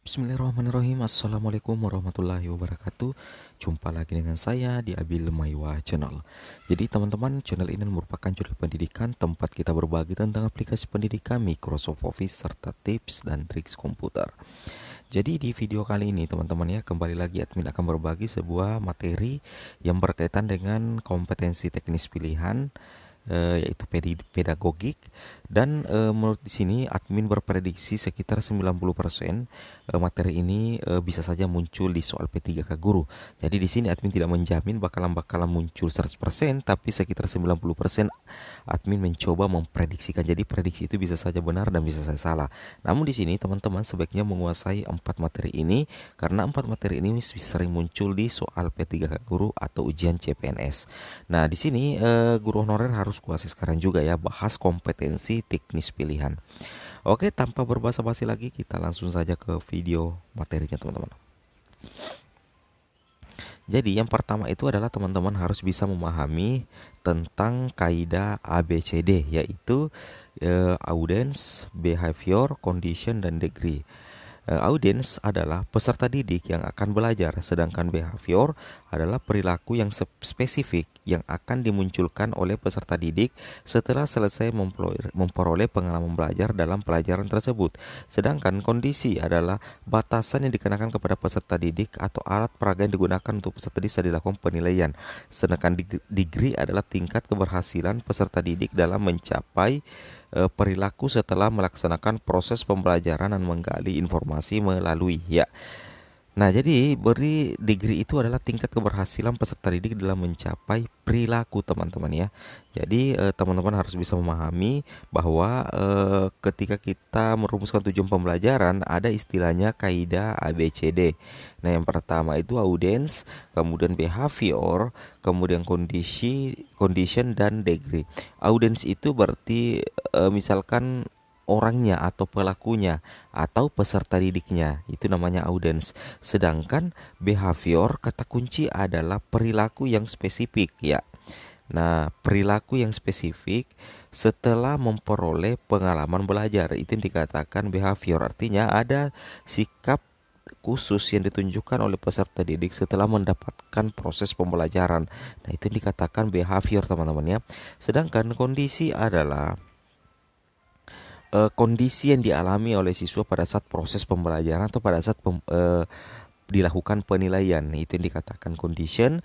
Bismillahirrahmanirrahim. Assalamualaikum warahmatullahi wabarakatuh. Jumpa lagi dengan saya di Abil Maiwa Channel. Jadi teman-teman, channel ini merupakan channel pendidikan tempat kita berbagi tentang aplikasi pendidikan, Microsoft Office, serta tips dan trik komputer. Jadi di video kali ini teman-teman ya, kembali lagi admin akan berbagi sebuah materi yang berkaitan dengan kompetensi teknis pilihan, yaitu pedagogik. Dan menurut di sini admin berprediksi sekitar 90% materi ini bisa saja muncul di soal P3K Guru. Jadi di sini admin tidak menjamin bakalan muncul 100%, tapi sekitar 90% admin mencoba memprediksikan. Jadi prediksi itu bisa saja benar dan bisa saja salah. Namun di sini teman-teman sebaiknya menguasai 4 materi ini, karena 4 materi ini sering muncul di soal P3K Guru atau ujian CPNS. Nah, di sini guru honorer harus kuasai sekarang juga ya, bahas kompetensi teknis pilihan. Oke, tanpa berbasa-basi lagi kita langsung saja ke video materinya teman-teman. Jadi yang pertama itu adalah teman-teman harus bisa memahami tentang kaidah ABCD, yaitu audience, behavior, condition, dan degree. Audience adalah peserta didik yang akan belajar, sedangkan behavior adalah perilaku yang spesifik yang akan dimunculkan oleh peserta didik setelah selesai memperoleh pengalaman belajar dalam pelajaran tersebut. Sedangkan kondisi adalah batasan yang dikenakan kepada peserta didik atau alat peraga yang digunakan untuk peserta didik saat dilakukan penilaian. Sedangkan degree adalah tingkat keberhasilan peserta didik dalam mencapai perilaku setelah melaksanakan proses pembelajaran dan menggali informasi melalui ya. Nah, jadi beri degree itu adalah tingkat keberhasilan peserta didik dalam mencapai perilaku teman-teman ya. Jadi teman-teman harus bisa memahami bahwa ketika kita merumuskan tujuan pembelajaran ada istilahnya kaidah ABCD. Nah, yang pertama itu audience, kemudian behavior, kemudian condition, dan degree. Audience itu berarti misalkan orangnya atau pelakunya atau peserta didiknya, itu namanya audience. Sedangkan behavior, kata kunci adalah perilaku yang spesifik ya. Nah, perilaku yang spesifik setelah memperoleh pengalaman belajar itu yang dikatakan behavior. Artinya ada sikap khusus yang ditunjukkan oleh peserta didik setelah mendapatkan proses pembelajaran. Nah, itu yang dikatakan behavior teman-teman ya. Sedangkan kondisi adalah kondisi yang dialami oleh siswa pada saat proses pembelajaran atau pada saat dilakukan penilaian. Itu yang dikatakan condition.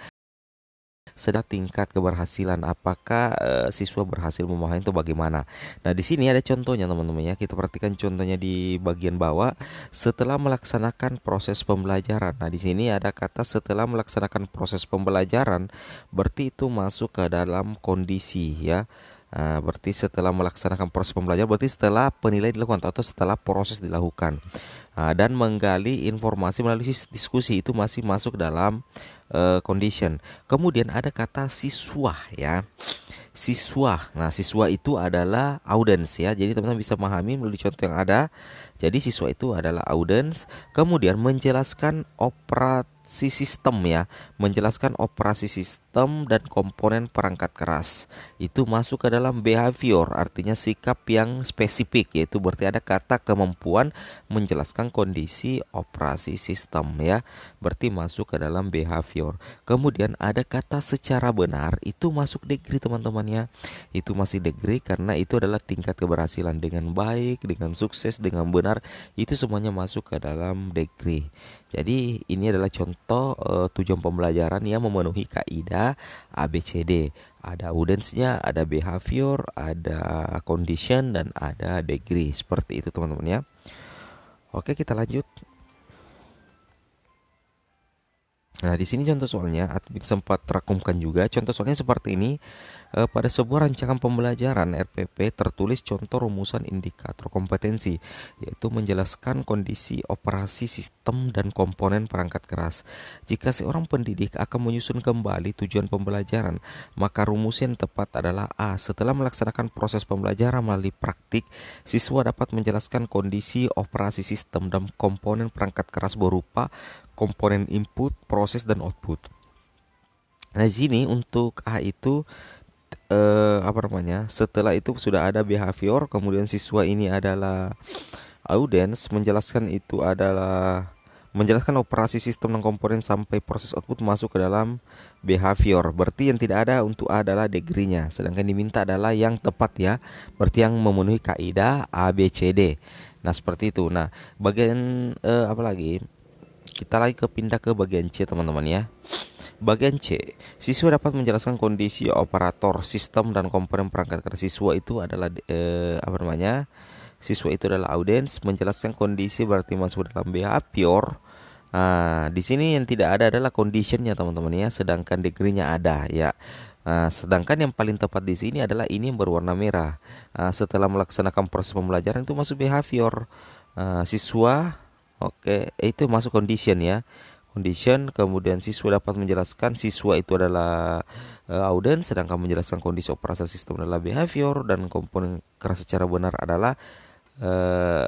Sedang tingkat keberhasilan, apakah siswa berhasil memahami itu bagaimana. Nah, di sini ada contohnya teman-teman ya. Kita perhatikan contohnya di bagian bawah. Setelah melaksanakan proses pembelajaran. Nah, di sini ada kata setelah melaksanakan proses pembelajaran, berarti itu masuk ke dalam kondisi ya. Berarti setelah melaksanakan proses pembelajaran, berarti setelah penilaian dilakukan atau setelah proses dilakukan. Dan menggali informasi melalui diskusi itu masih masuk dalam condition. Kemudian ada kata siswa ya. Siswa. Nah, siswa itu adalah audience ya. Jadi teman-teman bisa memahami melalui contoh yang ada. Jadi siswa itu adalah audience. Kemudian menjelaskan operasi sistem ya. Menjelaskan operasi sistem dan komponen perangkat keras. Itu masuk ke dalam behavior, artinya sikap yang spesifik, yaitu berarti ada kata kemampuan menjelaskan kondisi operasi sistem ya. Berarti masuk ke dalam behavior. Kemudian ada kata secara benar, itu masuk degree teman-teman ya. Itu masih degree karena itu adalah tingkat keberhasilan dengan baik, dengan sukses, dengan benar. Itu semuanya masuk ke dalam degree. Jadi ini adalah contoh tujuan pembelajaran yang memenuhi kaidah ABCD. Ada audience-nya, ada behavior, ada condition, dan ada degree. Seperti itu teman-teman ya. Oke, kita lanjut. Nah, di sini contoh soalnya admin sempat rangkumkan juga. Contoh soalnya seperti ini. Pada sebuah rancangan pembelajaran RPP tertulis contoh rumusan indikator kompetensi, yaitu menjelaskan kondisi operasi sistem dan komponen perangkat keras. Jika seorang pendidik akan menyusun kembali tujuan pembelajaran, maka rumus yang tepat adalah A. Setelah melaksanakan proses pembelajaran melalui praktik, siswa dapat menjelaskan kondisi operasi sistem dan komponen perangkat keras berupa komponen input, proses, dan output. Nah, di sini untuk A itu setelah itu sudah ada behavior, kemudian siswa ini adalah Audience menjelaskan itu adalah menjelaskan operasi sistem dan komponen sampai proses output masuk ke dalam behavior. Berarti yang tidak ada untuk A adalah degree-nya, sedangkan diminta adalah yang tepat ya. Berarti yang memenuhi kaidah A B C D. Nah, seperti itu. Nah, bagian apa lagi? Kita lagi pindah ke bagian C, teman-teman ya. Bagian C, siswa dapat menjelaskan kondisi operator sistem dan komponen perangkat kerja. Siswa itu adalah apa namanya? Siswa itu adalah audiens, menjelaskan kondisi berarti masuk dalam behavior. Nah, di sini yang tidak ada adalah conditionnya teman-teman ya, sedangkan degree-nya ada ya. Sedangkan yang paling tepat di sini adalah ini yang berwarna merah. Setelah melaksanakan proses pembelajaran itu masuk behavior. Siswa, oke, itu masuk condition ya. Condition, kemudian siswa dapat menjelaskan, siswa itu adalah audiens, sedangkan menjelaskan kondisi operasi sistem adalah behavior, dan komponen keras secara benar adalah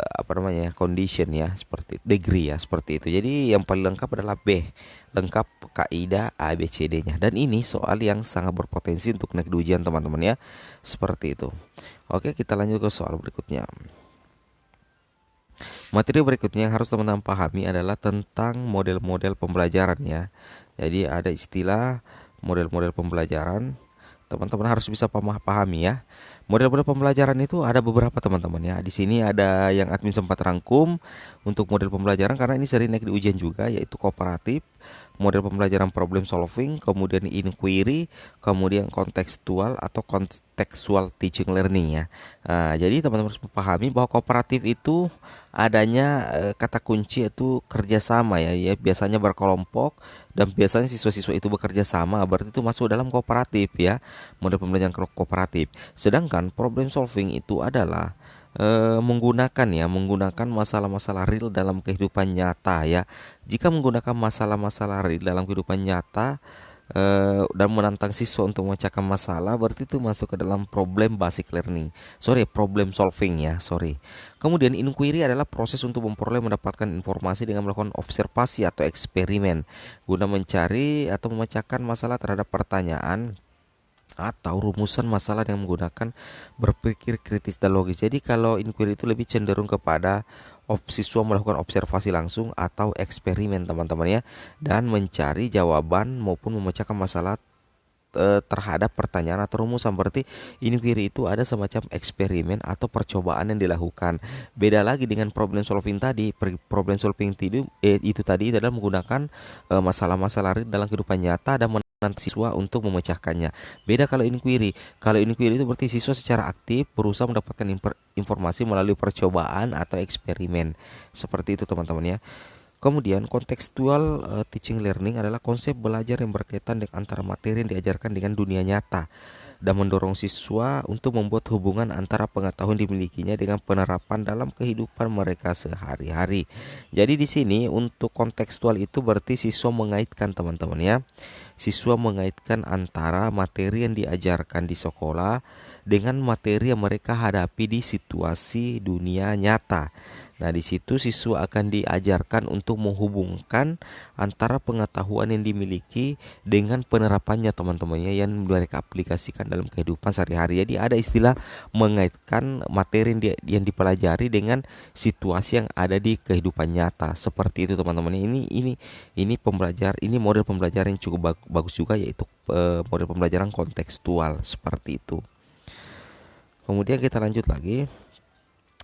apa namanya, condition ya, seperti degree ya, seperti itu. Jadi yang paling lengkap adalah B, lengkap kaidah A B C D-nya. Dan ini soal yang sangat berpotensi untuk naik di ujian teman-teman ya, seperti itu. Oke, kita lanjut ke soal berikutnya. Materi berikutnya yang harus teman-teman pahami adalah tentang model-model pembelajaran ya. Jadi ada istilah model-model pembelajaran. Teman-teman harus bisa pahami ya. Model-model pembelajaran itu ada beberapa teman-teman ya. Di sini ada yang admin sempat rangkum untuk model pembelajaran karena ini sering naik di ujian juga, yaitu kooperatif, model pembelajaran problem solving, kemudian inquiry, kemudian kontekstual atau contextual teaching learning ya. Jadi teman-teman harus memahami bahwa kooperatif itu adanya kata kunci itu kerjasama ya, biasanya berkelompok dan biasanya siswa-siswa itu bekerja sama, berarti itu masuk dalam kooperatif ya, model pembelajaran kooperatif. Sedangkan problem solving itu adalah menggunakan masalah-masalah real dalam kehidupan nyata ya. Jika menggunakan masalah-masalah real dalam kehidupan nyata dan menantang siswa untuk memecahkan masalah, berarti itu masuk ke dalam problem basic learning. Problem solving ya, Kemudian inquiry adalah proses untuk memperoleh mendapatkan informasi dengan melakukan observasi atau eksperimen guna mencari atau memecahkan masalah terhadap pertanyaan atau rumusan masalah yang menggunakan berpikir kritis dan logis. Jadi kalau inquiry itu lebih cenderung kepada siswa melakukan observasi langsung atau eksperimen teman-teman ya, dan mencari jawaban maupun memecahkan masalah terhadap pertanyaan atau rumusan. Berarti inquiry itu ada semacam eksperimen atau percobaan yang dilakukan. Beda lagi dengan problem solving tadi. Problem solving itu tadi adalah menggunakan masalah-masalah dalam kehidupan nyata dan menantang siswa untuk memecahkannya. Beda kalau inquiry. Kalau inquiry itu berarti siswa secara aktif berusaha mendapatkan informasi melalui percobaan atau eksperimen. Seperti itu teman-teman ya. Kemudian kontekstual teaching learning adalah konsep belajar yang berkaitan dengan antara materi yang diajarkan dengan dunia nyata dan mendorong siswa untuk membuat hubungan antara pengetahuan dimilikinya dengan penerapan dalam kehidupan mereka sehari-hari. Jadi di sini untuk kontekstual itu berarti siswa mengaitkan teman-teman ya. Siswa mengaitkan antara materi yang diajarkan di sekolah dengan materi yang mereka hadapi di situasi dunia nyata. Nah, di situ siswa akan diajarkan untuk menghubungkan antara pengetahuan yang dimiliki dengan penerapannya teman-temannya yang mereka aplikasikan dalam kehidupan sehari-hari. Jadi ada istilah mengaitkan materi yang dipelajari dengan situasi yang ada di kehidupan nyata. Seperti itu teman-teman. Ini model pembelajaran yang cukup bagus juga, yaitu model pembelajaran kontekstual seperti itu. Kemudian kita lanjut lagi.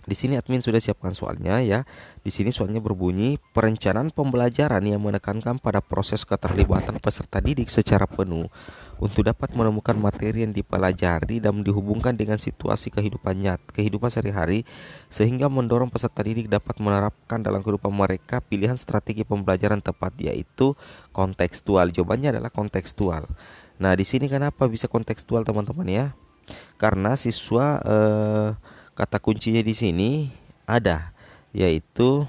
Di sini admin sudah siapkan soalnya ya. Di sini soalnya berbunyi perencanaan pembelajaran yang menekankan pada proses keterlibatan peserta didik secara penuh untuk dapat menemukan materi yang dipelajari dan dihubungkan dengan situasi kehidupan sehari-hari, sehingga mendorong peserta didik dapat menerapkan dalam kehidupan mereka pilihan strategi pembelajaran tepat, yaitu kontekstual. Jawabannya adalah kontekstual. Nah, di sini kenapa bisa kontekstual teman-teman ya? Karena siswa kata kuncinya di sini ada, yaitu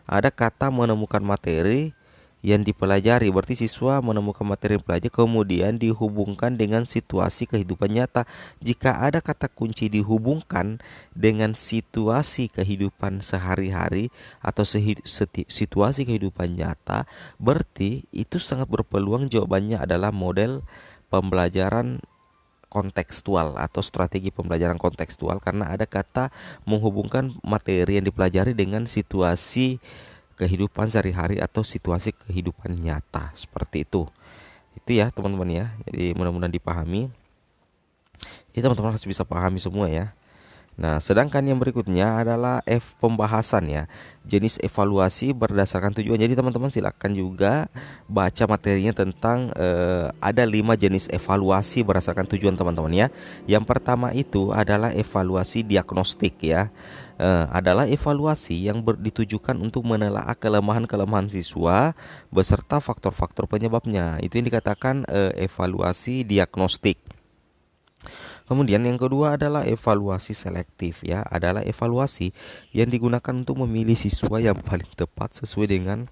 ada kata menemukan materi yang dipelajari. Berarti siswa menemukan materi yang dipelajari kemudian dihubungkan dengan situasi kehidupan nyata. Jika ada kata kunci dihubungkan dengan situasi kehidupan sehari-hari atau situasi kehidupan nyata, berarti itu sangat berpeluang jawabannya adalah model pembelajaran kontekstual atau strategi pembelajaran kontekstual, karena ada kata menghubungkan materi yang dipelajari dengan situasi kehidupan sehari-hari atau situasi kehidupan nyata, seperti itu. Itu ya teman-teman ya. Jadi mudah-mudahan dipahami. Ini teman-teman harus bisa pahami semua ya. Nah, sedangkan yang berikutnya adalah pembahasan ya. Jenis evaluasi berdasarkan tujuan. Jadi teman-teman silakan juga baca materinya tentang ada 5 jenis evaluasi berdasarkan tujuan teman-teman ya. Yang pertama itu adalah evaluasi diagnostik ya. Adalah evaluasi yang ditujukan untuk menelaah kelemahan-kelemahan siswa beserta faktor-faktor penyebabnya. Itu yang dikatakan evaluasi diagnostik. Kemudian yang kedua adalah evaluasi selektif ya, adalah evaluasi yang digunakan untuk memilih siswa yang paling tepat sesuai dengan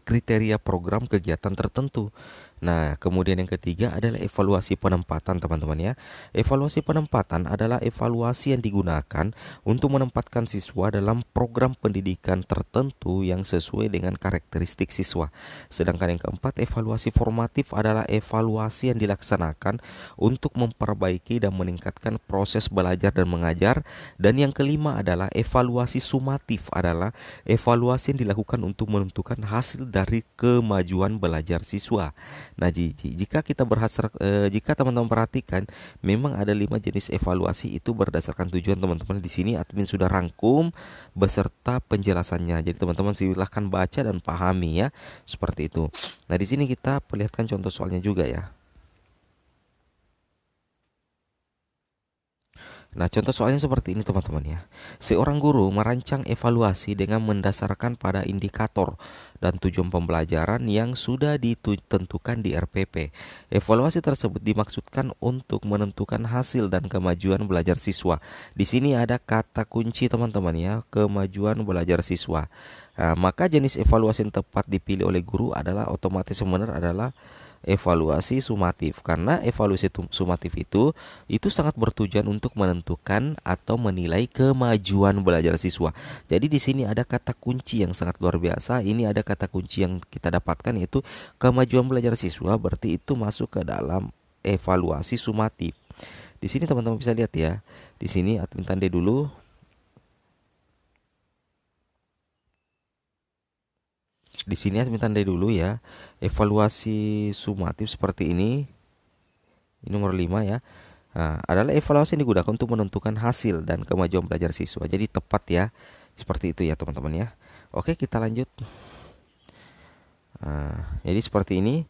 kriteria program kegiatan tertentu. Nah, kemudian yang ketiga adalah evaluasi penempatan teman-teman ya. Evaluasi penempatan adalah evaluasi yang digunakan untuk menempatkan siswa dalam program pendidikan tertentu yang sesuai dengan karakteristik siswa. Sedangkan yang keempat, evaluasi formatif adalah evaluasi yang dilaksanakan untuk memperbaiki dan meningkatkan proses belajar dan mengajar. Dan yang kelima adalah evaluasi sumatif, adalah evaluasi yang dilakukan untuk menentukan hasil dari kemajuan belajar siswa. Nah, jika kita jika teman-teman perhatikan, memang ada 5 jenis evaluasi itu berdasarkan tujuan teman-teman. Di sini admin sudah rangkum beserta penjelasannya. Jadi teman-teman silahkan baca dan pahami ya, seperti itu. Nah, di sini kita perlihatkan contoh soalnya juga ya. Nah, contoh soalnya seperti ini teman-teman ya. Seorang guru merancang evaluasi dengan mendasarkan pada indikator dan tujuan pembelajaran yang sudah ditentukan di RPP. Evaluasi tersebut dimaksudkan untuk menentukan hasil dan kemajuan belajar siswa. Di sini ada kata kunci teman-teman ya, kemajuan belajar siswa. Nah, maka jenis evaluasi yang tepat dipilih oleh guru adalah otomatis yang benar adalah evaluasi sumatif, karena evaluasi sumatif itu sangat bertujuan untuk menentukan atau menilai kemajuan belajar siswa. Jadi di sini ada kata kunci yang sangat luar biasa. Ini ada kata kunci yang kita dapatkan yaitu kemajuan belajar siswa, berarti itu masuk ke dalam evaluasi sumatif. Di sini teman-teman bisa lihat ya. Di sini admin tanda dulu. Di sini admin tandai dulu ya. Evaluasi sumatif seperti ini. Ini nomor 5 ya. Nah, adalah evaluasi yang digunakan untuk menentukan hasil dan kemajuan belajar siswa. Jadi tepat ya. Seperti itu ya teman-teman ya. Oke, kita lanjut. Nah, jadi seperti ini.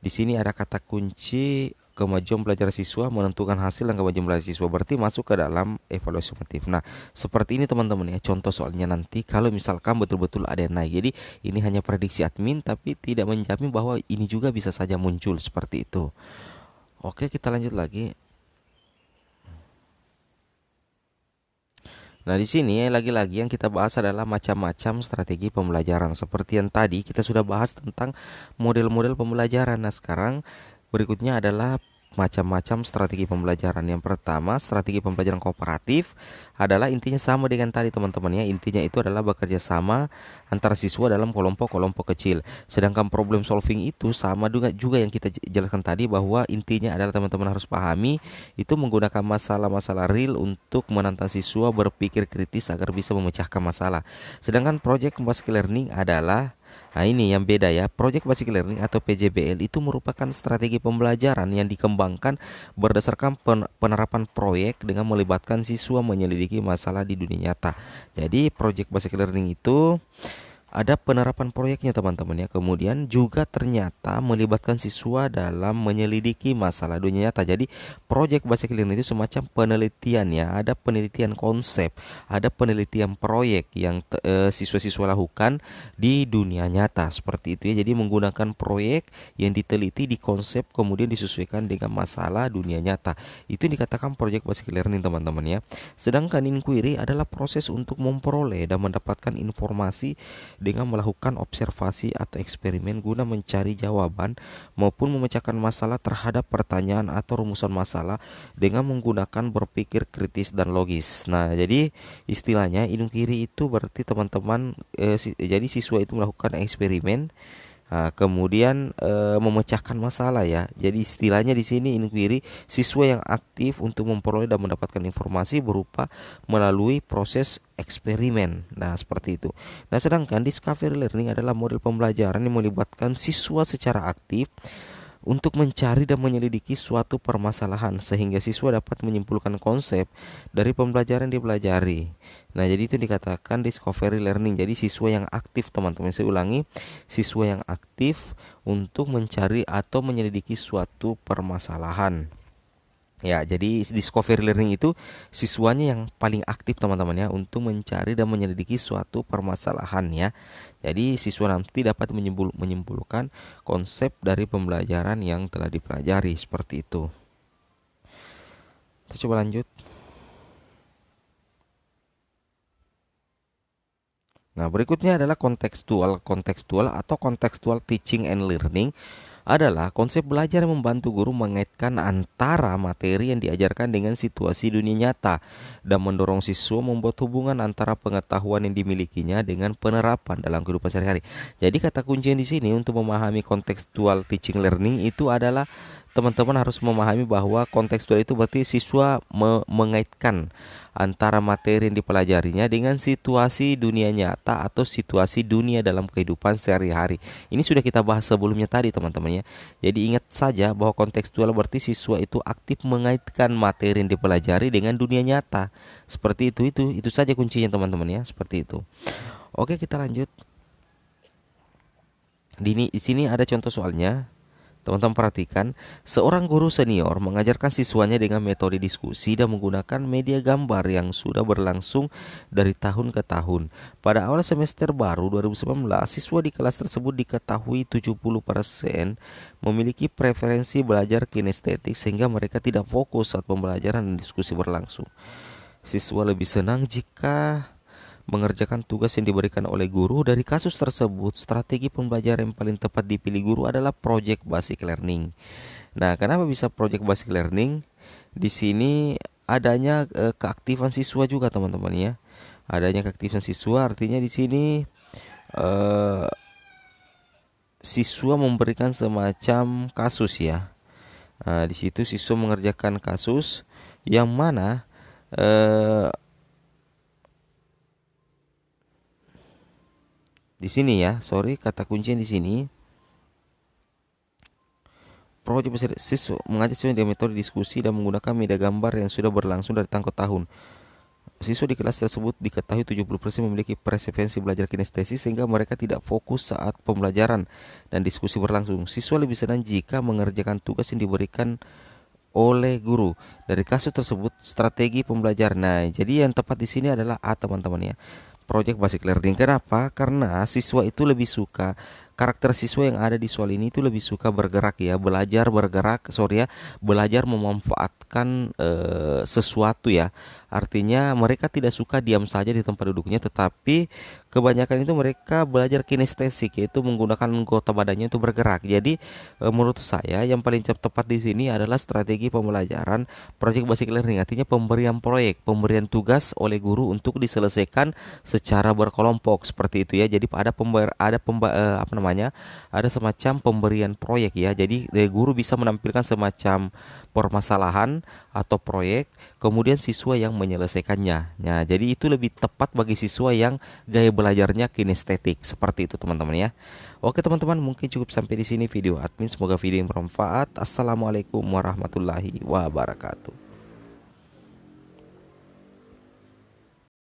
Di sini ada kata kunci kemajuan belajar siswa, menentukan hasil dan kemajuan belajar siswa, berarti masuk ke dalam evaluasi sumatif. Nah, seperti ini teman-teman ya, contoh soalnya nanti kalau misalkan betul-betul ada yang naik. Jadi ini hanya prediksi admin, tapi tidak menjamin bahwa ini juga bisa saja muncul seperti itu. Oke, kita lanjut lagi. Nah, di sini lagi-lagi yang kita bahas adalah macam-macam strategi pembelajaran. Seperti yang tadi kita sudah bahas tentang model-model pembelajaran. Nah, sekarang berikutnya adalah macam-macam strategi pembelajaran. Yang pertama, strategi pembelajaran kooperatif adalah intinya sama dengan tadi teman-teman ya. Intinya itu adalah bekerja sama antara siswa dalam kelompok-kelompok kecil. Sedangkan problem solving itu sama juga yang kita jelaskan tadi, bahwa intinya adalah teman-teman harus pahami itu menggunakan masalah-masalah real untuk menantang siswa berpikir kritis agar bisa memecahkan masalah. Sedangkan project based learning adalah, nah ini yang beda ya. Project Basic Learning atau PJBL itu merupakan strategi pembelajaran yang dikembangkan berdasarkan penerapan proyek dengan melibatkan siswa menyelidiki masalah di dunia nyata. Jadi Project Basic Learning itu ada penerapan proyeknya teman-teman ya. Kemudian juga ternyata melibatkan siswa dalam menyelidiki masalah dunia nyata. Jadi project basic learning itu semacam penelitian ya. Ada penelitian konsep, ada penelitian proyek yang siswa-siswa lakukan di dunia nyata seperti itu ya. Jadi menggunakan proyek yang diteliti, dikonsep, kemudian disesuaikan dengan masalah dunia nyata. Itu yang dikatakan project basic learning teman-teman ya. Sedangkan inquiry adalah proses untuk memperoleh dan mendapatkan informasi dengan melakukan observasi atau eksperimen guna mencari jawaban maupun memecahkan masalah terhadap pertanyaan atau rumusan masalah dengan menggunakan berpikir kritis dan logis. Nah, jadi istilahnya inquiry itu berarti teman-teman jadi siswa itu melakukan eksperimen Kemudian memecahkan masalah ya. Jadi istilahnya di sini inquiry, siswa yang aktif untuk memperoleh dan mendapatkan informasi berupa melalui proses eksperimen. Nah, seperti itu. Nah, sedangkan discovery learning adalah model pembelajaran yang melibatkan siswa secara aktif untuk mencari dan menyelidiki suatu permasalahan sehingga siswa dapat menyimpulkan konsep dari pembelajaran yang dipelajari. Nah, jadi itu dikatakan discovery learning. Jadi siswa yang aktif, teman-teman. Saya ulangi, siswa yang aktif untuk mencari atau menyelidiki suatu permasalahan. Ya, jadi discovery learning itu siswanya yang paling aktif, teman-teman ya, untuk mencari dan menyelidiki suatu permasalahan ya. Jadi siswa nanti dapat menyimpulkan konsep dari pembelajaran yang telah dipelajari seperti itu. Kita coba lanjut. Nah, berikutnya adalah kontekstual. Kontekstual atau contextual teaching and learning adalah konsep belajar yang membantu guru mengaitkan antara materi yang diajarkan dengan situasi dunia nyata dan mendorong siswa membuat hubungan antara pengetahuan yang dimilikinya dengan penerapan dalam kehidupan sehari-hari. Jadi kata kunci di sini untuk memahami contextual teaching learning itu adalah teman-teman harus memahami bahwa kontekstual itu berarti siswa mengaitkan antara materi yang dipelajarinya dengan situasi dunia nyata atau situasi dunia dalam kehidupan sehari-hari. Ini sudah kita bahas sebelumnya tadi, teman-teman ya. Jadi ingat saja bahwa kontekstual berarti siswa itu aktif mengaitkan materi yang dipelajari dengan dunia nyata. Seperti itu saja kuncinya, teman-teman ya, seperti itu. Oke, kita lanjut. Di sini ada contoh soalnya. Teman-teman perhatikan, seorang guru senior mengajarkan siswanya dengan metode diskusi dan menggunakan media gambar yang sudah berlangsung dari tahun ke tahun. Pada awal semester baru 2019, siswa di kelas tersebut diketahui 70% memiliki preferensi belajar kinestetik sehingga mereka tidak fokus saat pembelajaran dan diskusi berlangsung. Siswa lebih senang jika mengerjakan tugas yang diberikan oleh guru. Dari kasus tersebut, strategi pembelajaran yang paling tepat dipilih guru adalah project basic learning. Nah, kenapa bisa project basic learning? Di sini adanya keaktifan siswa juga, teman-teman ya. Adanya keaktifan siswa artinya di sini siswa memberikan semacam kasus ya. Di situ siswa mengerjakan kasus yang mana di sini ya, kata kuncinya di sini. Project besar siswa mengajak siswa dengan metode diskusi dan menggunakan media gambar yang sudah berlangsung dari tahun ke tahun. Siswa di kelas tersebut diketahui 70% memiliki preferensi belajar kinestesis sehingga mereka tidak fokus saat pembelajaran dan diskusi berlangsung. Siswa lebih senang jika mengerjakan tugas yang diberikan oleh guru. Dari kasus tersebut, strategi pembelajaran. Nah, jadi yang tepat di sini adalah A, teman-teman ya. Project basic learning. Kenapa? Karena siswa itu lebih suka, karakter siswa yang ada di soal ini itu lebih suka bergerak ya, belajar memanfaatkan sesuatu ya. Artinya mereka tidak suka diam saja di tempat duduknya, tetapi kebanyakan itu mereka belajar kinestetik, yaitu menggunakan anggota badannya untuk bergerak. Jadi menurut saya yang paling tepat di sini adalah strategi pembelajaran project basic learning. Artinya pemberian proyek, pemberian tugas oleh guru untuk diselesaikan secara berkelompok seperti itu ya. Jadi ada semacam pemberian proyek ya. Jadi guru bisa menampilkan semacam permasalahan atau proyek, kemudian siswa yang menyelesaikannya. Nah, jadi itu lebih tepat bagi siswa yang gaya belajarnya kinestetik. Seperti itu, teman-teman ya. Oke, teman-teman, mungkin cukup sampai di sini video admin. Semoga video yang bermanfaat. Assalamualaikum warahmatullahi wabarakatuh.